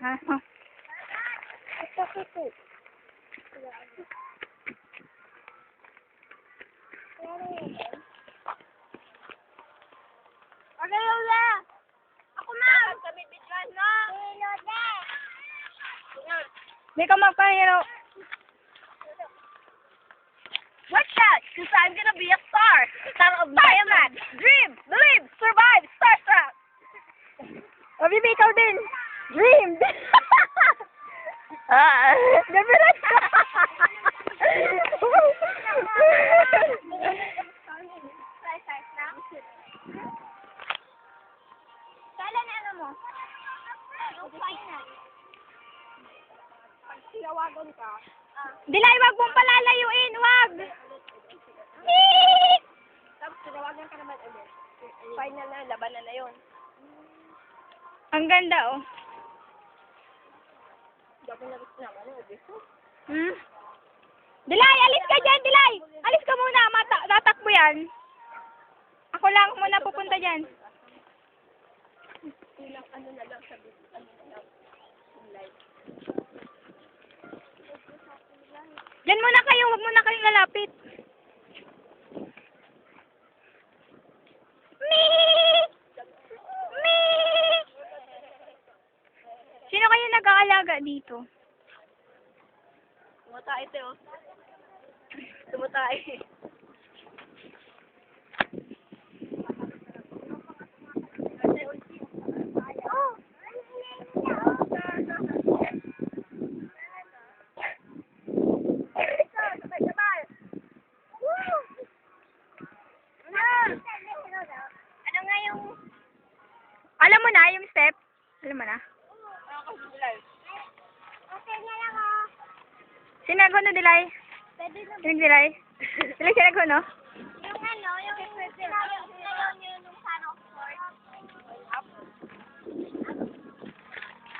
Ha? Ito, ito. Okay, Lola. Ako, ma'am. Kami bitran, no? Lola. Hindi ka magpahiro. Watch out, because I'm gonna be a star. Star of Fireman. Dream, believe, survive, starstruck. O, Bibi, ikaw din. Dream. Gabirat ka. Kailan ano mo? Yung final. Pag tinawagan ka, Dilay, wag mong palalayuin, wag. tapos tinawagan ka naman ulit. Final na, labanan na yun. Ang ganda, oh. Dapat na gusto naman, gusto. Hmm? Dilay, alis ka dyan, Dilay. Alis ka muna, tatakbo yan. Ako lang muna pupunta dyan. Ilang ano na lang sabi, ano na lang, live. Dyan muna kayo, wag muna kayong lalapit. Sino kayo nag-aalaga dito? Tumutay ito, oh. Tumutay. Ano nga yung... Alam mo na yung step? Alam mo na? Okay na lang, oh. Sinag na, Dilay? Pwede na. Sinag, Dilay? Dilay, sinag no? Yung ano, yung...